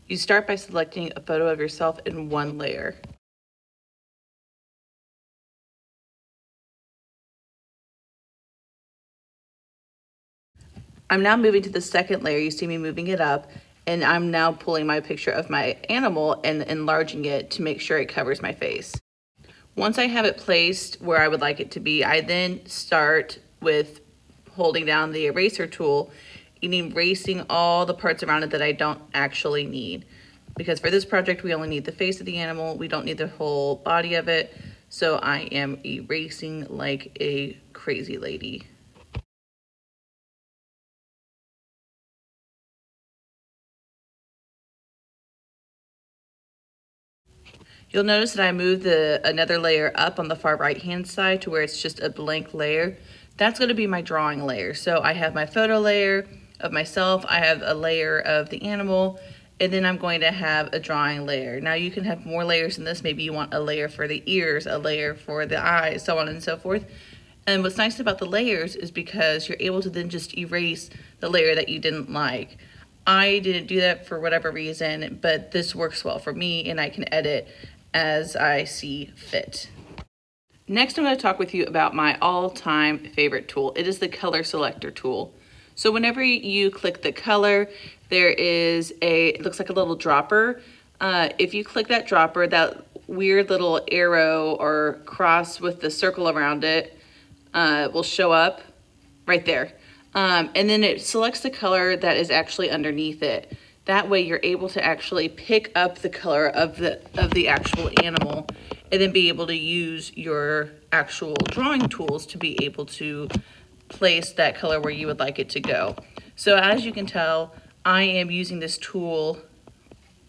You start by selecting a photo of yourself in one layer. I'm now moving to the second layer. You see me moving it up, and I'm now pulling my picture of my animal and enlarging it to make sure it covers my face. Once I have it placed where I would like it to be, I then start with holding down the eraser tool and erasing all the parts around it that I don't actually need. Because for this project, we only need the face of the animal. We don't need the whole body of it. So I am erasing like a crazy lady. You'll notice that I moved another layer up on the far right hand side to where it's just a blank layer. That's going to be my drawing layer. So I have my photo layer of myself, I have a layer of the animal, and then I'm going to have a drawing layer. Now you can have more layers than this. Maybe you want a layer for the ears, a layer for the eyes, so on and so forth. And what's nice about the layers is because you're able to then just erase the layer that you didn't like. I didn't do that for whatever reason, but this works well for me and I can edit as I see fit. Next, I'm going to talk with you about my all-time favorite tool. It is the color selector tool. So whenever you click the color, there is it looks like a little dropper. If you click that dropper, that weird little arrow or cross with the circle around it will show up right there. And then it selects the color that is actually underneath it. That way you're able to actually pick up the color of the actual animal and then be able to use your actual drawing tools to be able to place that color where you would like it to go. So as you can tell, I am using this tool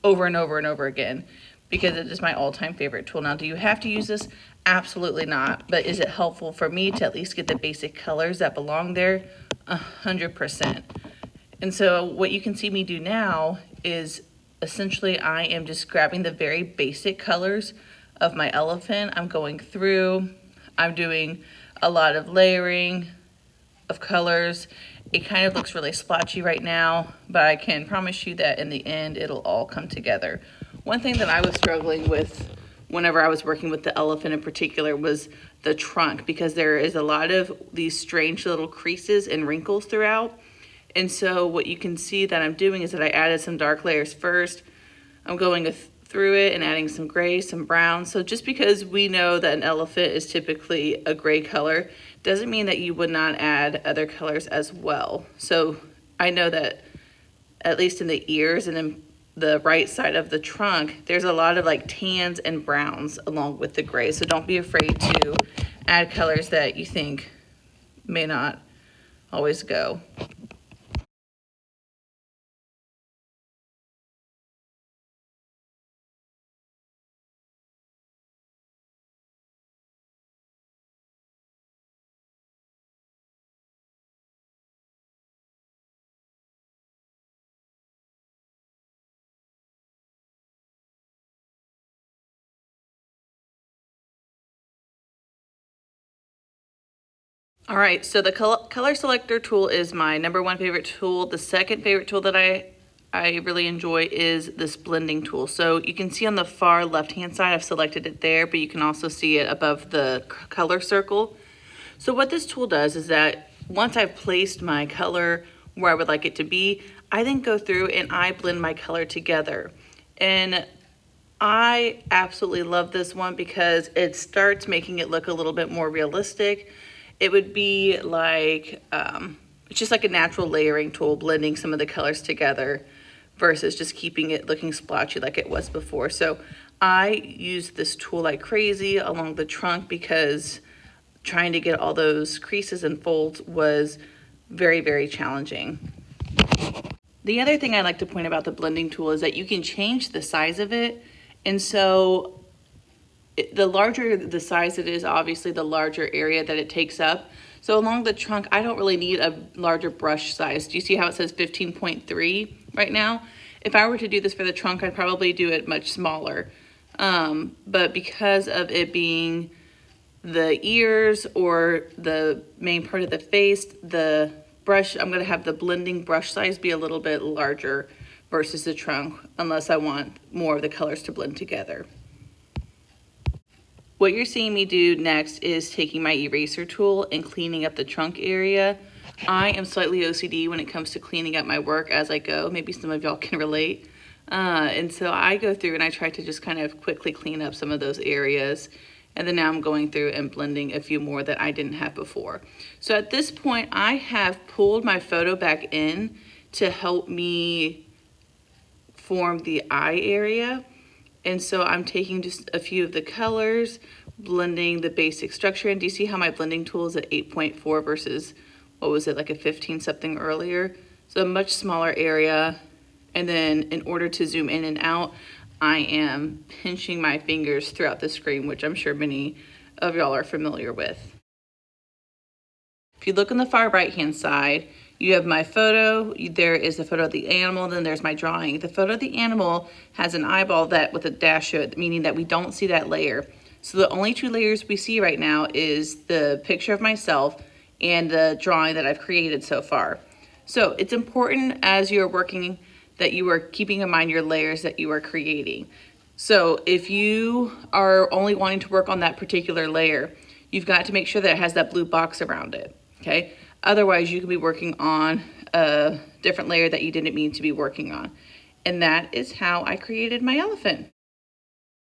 over and over and over again because it is my all-time favorite tool. Now, do you have to use this? Absolutely not. But is it helpful for me to at least get the basic colors that belong there? 100%. And so what you can see me do now is essentially I am just grabbing the very basic colors of my elephant. I'm going through, I'm doing a lot of layering of colors. It kind of looks really splotchy right now, but I can promise you that in the end, it'll all come together. One thing that I was struggling with whenever I was working with the elephant in particular was the trunk, because there is a lot of these strange little creases and wrinkles throughout. And so what you can see that I'm doing is that I added some dark layers first. I'm going through it and adding some gray, some brown. So just because we know that an elephant is typically a gray color doesn't mean that you would not add other colors as well. So I know that at least in the ears and in the right side of the trunk, there's a lot of like tans and browns along with the gray. So don't be afraid to add colors that you think may not always go. All right, so the color selector tool is my number one favorite tool. The second favorite tool that I really enjoy is this blending tool. So you can see on the far left-hand side, I've selected it there, but you can also see it above the color circle. So what this tool does is that once I've placed my color where I would like it to be, I then go through and I blend my color together. And I absolutely love this one because it starts making it look a little bit more realistic. It would be like, it's just like a natural layering tool, blending some of the colors together versus just keeping it looking splotchy like it was before. So I use this tool like crazy along the trunk because trying to get all those creases and folds was very, very challenging. The other thing I like to point about the blending tool is that you can change the size of it. And so the larger the size it is, obviously the larger area that it takes up. So along the trunk, I don't really need a larger brush size. Do you see how it says 15.3 right now? If I were to do this for the trunk, I'd probably do it much smaller. But because of it being the ears or the main part of the face, the brush, I'm gonna have the blending brush size be a little bit larger versus the trunk, unless I want more of the colors to blend together. What you're seeing me do next is taking my eraser tool and cleaning up the trunk area. I am slightly OCD when it comes to cleaning up my work as I go. Maybe some of y'all can relate. And so I go through and I try to just kind of quickly clean up some of those areas. And then now I'm going through and blending a few more that I didn't have before. So at this point, I have pulled my photo back in to help me form the eye area. And so I'm taking just a few of the colors, blending the basic structure. And do you see how my blending tool is at 8.4 versus, what was it, like a 15 something earlier? So a much smaller area. And then in order to zoom in and out, I am pinching my fingers throughout the screen, which I'm sure many of y'all are familiar with. If you look on the far right-hand side, you have my photo, there is the photo of the animal, then there's my drawing. The photo of the animal has an eyeball that with a dash to it, meaning that we don't see that layer. So the only two layers we see right now is the picture of myself and the drawing that I've created so far. So it's important as you're working that you are keeping in mind your layers that you are creating. So if you are only wanting to work on that particular layer, you've got to make sure that it has that blue box around it, okay? Otherwise, you could be working on a different layer that you didn't mean to be working on. And that is how I created my elephant.